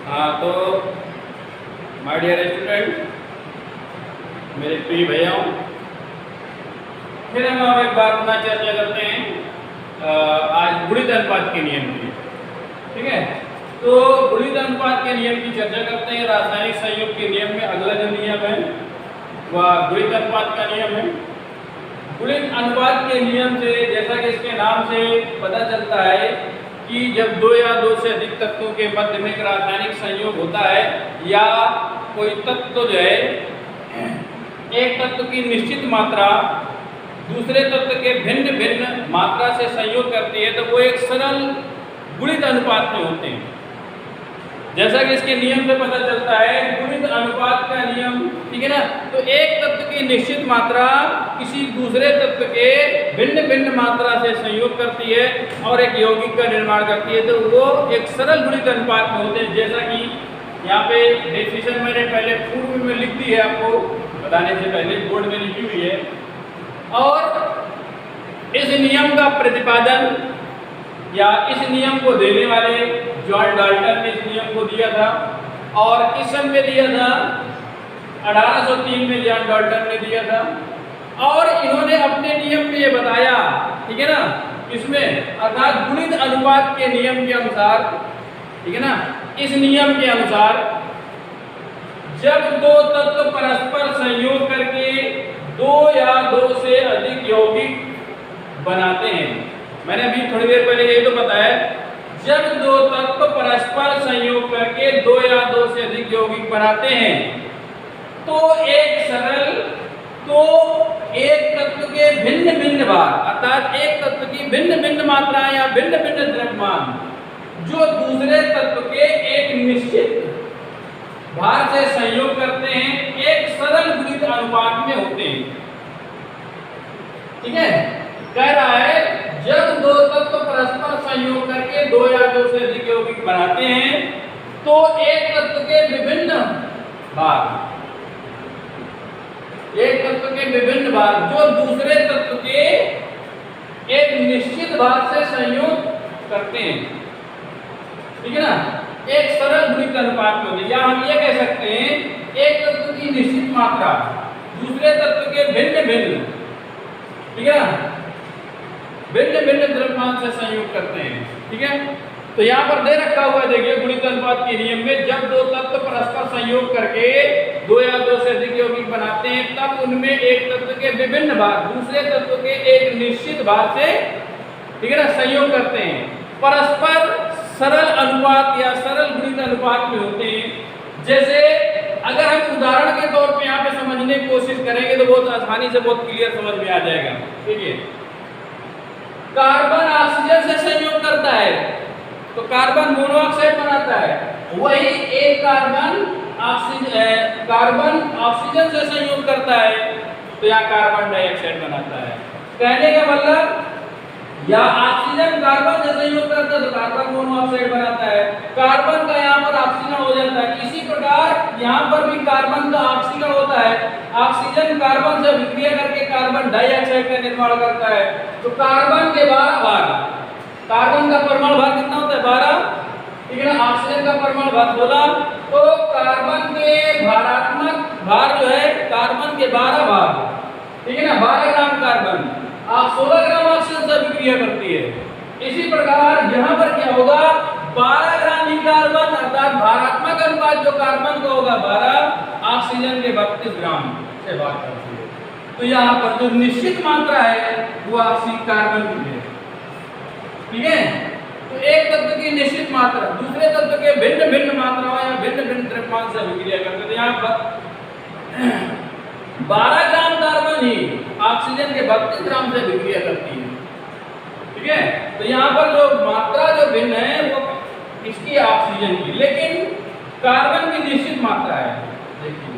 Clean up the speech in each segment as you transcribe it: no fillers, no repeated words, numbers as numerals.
हाँ, तो my dear student, मेरे प्रिय भैयाओं, फिर हम एक बार अपना चर्चा करते हैं आज गुणित अनुपात के नियम की। ठीक है, तो गुणित अनुपात के नियम की चर्चा करते हैं। रासायनिक संयोग के नियम में अगला जो नियम है वह गुणित अनुपात का नियम है। गुणित अनुपात के नियम से, जैसा कि इसके नाम से पता चलता है कि जब दो या दो से अधिक तत्वों के मध्य में एक रासायनिक संयोग होता है या कोई तत्व जो है एक तत्व की निश्चित मात्रा दूसरे तत्व के भिन्न भिन्न मात्रा से संयोग करती है, तो वो एक सरल गुणित अनुपात में होते हैं। जैसा कि इसके नियम से पता चलता है, गुणित अनुपात का नियम, ठीक है ना, तो एक तत्व की निश्चित मात्रा किसी दूसरे तत्व के भिन्न भिन्न मात्रा से संयोग करती है और एक यौगिक का निर्माण करती है, तो वो एक सरल गुणित अनुपात में होते हैं। जैसा कि यहाँ पे डेफिनेशन मैंने पहले पूर्व में लिख दी है, आपको बताने से पहले बोर्ड में लिखी हुई है। और इस नियम का प्रतिपादन या इस नियम को देने वाले जॉन डाल्टन ने इस नियम को दिया था, और किस सन में दिया था? 1803 में जॉन डाल्टन ने दिया था। और इन्होंने अपने नियम में ये बताया, ठीक है ना, इसमें अर्थात गुणित अनुपात के नियम के अनुसार, ठीक है ना, इस नियम के अनुसार जब दो तत्व परस्पर संयोग करके दो या दो से अधिक यौगिक बनाते हैं, मैंने अभी थोड़ी देर पहले यही तो बताया, जब दो तत्व परस्पर संयोग करके दो या दो से अधिक यौगिक बनाते हैं तो एक तत्व के भिन्न भिन्न भार, अर्थात एक तत्व की भिन्न भिन्न मात्राएं या भिन्न भिन्न द्रव्यमान जो दूसरे तत्व के एक निश्चित भार से संयोग करते हैं, एक सरल गुणित अनुपात में होते हैं। ठीक है, कह रहा है जब दो तत्व परस्पर संयोग करके दो या दो से अधिक यौगिक बनाते हैं तो एक तत्व के विभिन्न भार, एक तत्व के विभिन्न भार जो दूसरे तत्व के एक निश्चित भार से संयोग करते हैं, ठीक है ना, एक सरल गुणित अनुपात में होते हैं। या हम ये कह सकते हैं एक तत्व की निश्चित मात्रा दूसरे तत्व के भिन्न भिन्न, ठीक है ना, भिन्न भिन्न द्रव्यमान से संयोग करते हैं। ठीक है, तो यहाँ पर दे रखा हुआ देखिए गुणित अनुपात के नियम में, जब दो तत्व परस्पर संयोग करके दो या दो से अधिक यौगिक बनाते हैं तब उनमें एक तत्व के विभिन्न भार दूसरे तत्व के एक निश्चित भार से, ठीक है ना, संयोग करते हैं, परस्पर सरल अनुपात या सरल गुणित अनुपात में होते हैं। जैसे अगर हम उदाहरण के तौर पे यहाँ पे समझने की कोशिश करेंगे तो बहुत आसानी से बहुत क्लियर समझ में आ जाएगा। देखिए, कार्बन ऑक्सीजन से संयोग करता है तो कार्बन मोनोऑक्साइड बनाता है, वही एक कार्बन ऑक्सीजन से संयोग करता है तो यहाँ कार्बन डाइऑक्साइड बनाता है। कहने का मतलब, या ऑक्सीजन कार्बन से संयोग करता है तो कार्बन मोनोऑक्साइड बनाता है, कार्बन का यहाँ पर ऑक्सीजन हो जाता है। इसी प्रकार यहाँ पर भी कार्बन का ऑक्सीजन होता है, ऑक्सीजन कार्बन से विक्रिया करके कार्बन डाइऑक्साइड का निर्माण करता है। तो कार्बन के 12 भाग, कार्बन का परमाणु भार कितना होता है? 12, ठीक है ना, ऑक्सीजन का परमाणु भार 16, तो कार्बन के भारात्मक भार जो है कार्बन के 12 भाग, ठीक है ना, 12 ग्राम कार्बन 16 ग्राम ऑक्सीजन से विक्रिया करती है। इसी प्रकार यहाँ पर क्या होगा, 12 ग्राम ही कार्बन, अर्थात भारात्मक अनुपात जो कार्बन का होगा 12, ऑक्सीजन के 32 ग्राम से भाग करती है। तो यहाँ पर जो निश्चित मात्रा है वो ऑक्सीजन कार्बन की है। ठीक है, तो एक तत्व की निश्चित मात्रा दूसरे तत्व के भिन्न भिन्न मात्राओं या भिन्न भिन्न द्रव्यमान से विक्रिया करते हैं। तो यहाँ पर 12 ग्राम कार्बन ही ऑक्सीजन के 32 ग्राम से विक्रिया करती है। ठीक है, तो यहाँ पर जो मात्रा जो भिन्न है वो इसकी ऑक्सीजन की, लेकिन कार्बन की निश्चित मात्रा है। देखिए,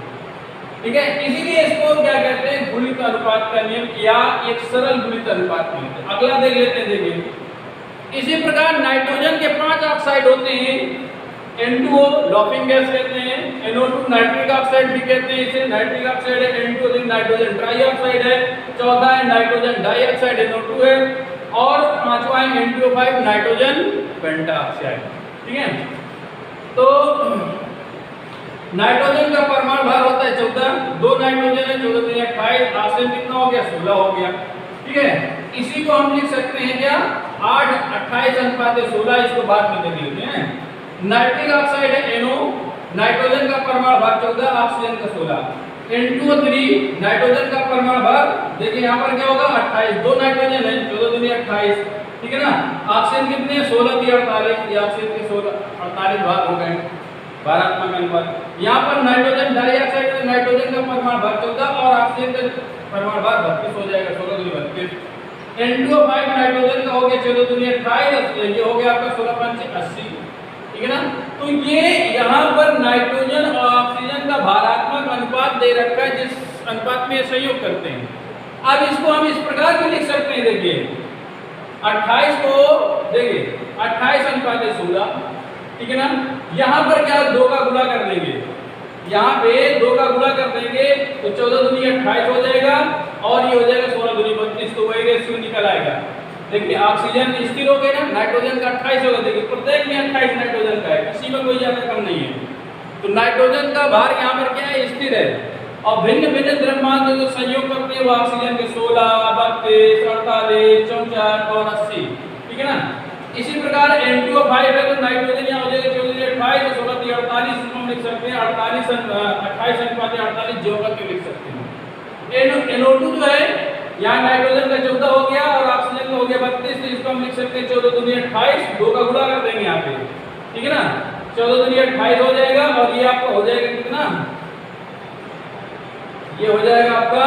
ठीक है, इसीलिए इसको क्या कहते हैं, गुणित अनुपात का नियम या एक सरल गुणित अनुपात में। अगला देख लेते हैं। देखिए, इसी प्रकार नाइट्रोजन के 5 ऑक्साइड होते हैं, N2O लॉफिंग गैस कहते हैं, NO2 नाइट्रिक ऑक्साइड भी कहते हैं, इसे नाइट्रिक ऑक्साइड है, N2O नाइट्रोजन ट्राई ऑक्साइड है, चौथा है नाइट्रोजन डाइऑक्साइड NO2 है, और पांचवा है N2O5 नाइट्रोजन पेंटाऑक्साइड। ठीक है, तो नाइट्रोजन का परमाणु भार होता है 14, 2 नाइट्रोजन है 14 दूनी 28, ऑक्सीजन कितना हो गया 16 हो गया। ठीक है, इसी को हम लिख सकते हैं क्या 8 28 अनुपात 16, इसको बाद में देख लेते हैं। नाइट्रिक ऑक्साइड है NO, नाइट्रोजन का परमाणु भार 14, ऑक्सीजन का 16। N2O3 नाइट्रोजन का परमाणु भार देखिए यहाँ पर क्या होगा 28, 2 नाइट्रोजन है 14 दूनी 28, ठीक है ना। ऑक्सीजन कितने 16 × 48, ये ऑक्सीजन के 16 48 भाग हो गए भारात्मक अनुपात। यहाँ पर नाइट्रोजन डाइऑक्साइड में नाइट्रोजन का परमाणु भार 14 और ऑक्सीजन का परमाणु भार 32 हो जाएगा, 16 दूनी 32। N2O5 नाइट्रोजन का हो गया 14 दूनी 28, ये हो गया आपका 16 × 5 80, ठीक है ना। तो ये यहाँ पर नाइट्रोजन और ऑक्सीजन का भारात्मक अनुपात दे रखा है, जिस अनुपात में ये संयोग करते हैं। अब इसको हम इस प्रकार भी लिख सकते हैं, देखिए 28 को देखिए 28 अनुपात 16, ठीक है ना। यहाँ पर क्या 2 का गुणा कर देंगे, यहाँ पे 2 का गुणा कर देंगे तो 14 दूनी 28 हो जाएगा और ये हो जाएगा 16 दूनी 32, तो वही रेशियो निकल आएगा। देखिए ऑक्सीजन स्थिर हो गया ना, नाइट्रोजन का 28 होगा, देखिए प्रत्येक में 28 नाइट्रोजन का है, किसी में कोई ज्यादा कम नहीं है। तो नाइट्रोजन का भार यहाँ पर क्या है स्थिर है, और भिन्न भिन्न द्रव्यमान जो संयोग करते हैं वो ऑक्सीजन के 16, 32, 48, 64 और 80, ठीक है ना। इसी प्रकार N2O5 है तो नाइट्रोजन यहाँ हो जाएगा 14 28 और 16 48, इसको हम लिख सकते हैं 28 अनुपात 48 जो करके लिख सकते हैं। NO2 जो है यहाँ नाइट्रोजन का 14 हो गया और ऑक्सीजन का हो गया 32, तो इसको हम लिख सकते हैं 14 दूनी 28, 2 का गुणा कर देंगे यहाँ पे, ठीक है ना। 14 दूनी 28 हो जाएगा और ये आपका हो जाएगा कितना, ये हो जाएगा आपका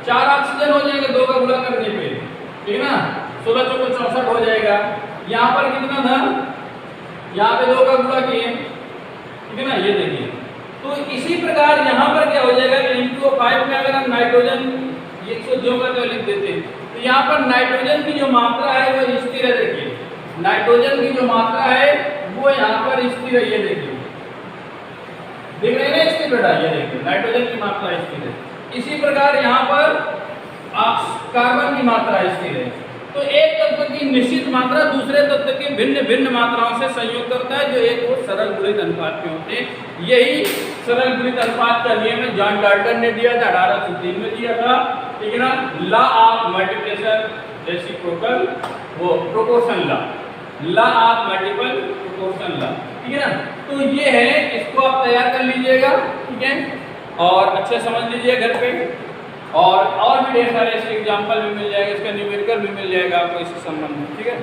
4 ऑक्सीजन हो जाएगा 2 का गुणा करने पे, ठीक है ना। 16 × 4 = 64 हो जाएगा। यहाँ पर कितना था, यहाँ पे 2 का गुणा किए, ठीक है ना, ये देखिए। तो इसी प्रकार यहाँ पर क्या हो जाएगा N2O5 में अगर हम नाइट्रोजन ये जो का लिख देते हैं तो यहाँ पर नाइट्रोजन की जो मात्रा है वो स्थिर है, देखिए नाइट्रोजन की जो मात्रा है वो यहाँ पर स्थिर है, ये देखिए देख रहे हैं ना स्थिर बेटा, ये देखिए नाइट्रोजन की मात्रा स्थिर है। इसी प्रकार यहाँ पर कार्बन की मात्रा स्थिर है। तो एक तत्व की निश्चित मात्रा दूसरे तत्व की भिन्न भिन्न मात्राओं से संयोग करता है, जो एक वो सरल गुणित अनुपात में होते हैं। यही सरल गुणित अनुपात का नियम है, जॉन डाल्टन ने दिया था 1803 में दिया था, ठीक है ना। लॉ ऑफ मल्टीप्लिकेशन रेसिप्रोकल वो proportion law of multiple proportion law, ठीक है ना। तो ये है, इसको आप तैयार कर लीजिएगा, ठीक है, और अच्छे समझ लीजिए घर पे। और भी ढेर सारे इसके एग्जाम्पल भी मिल जाएगा, इसका न्यूमेरिकल भी मिल जाएगा आपको इससे संबंधित, ठीक है।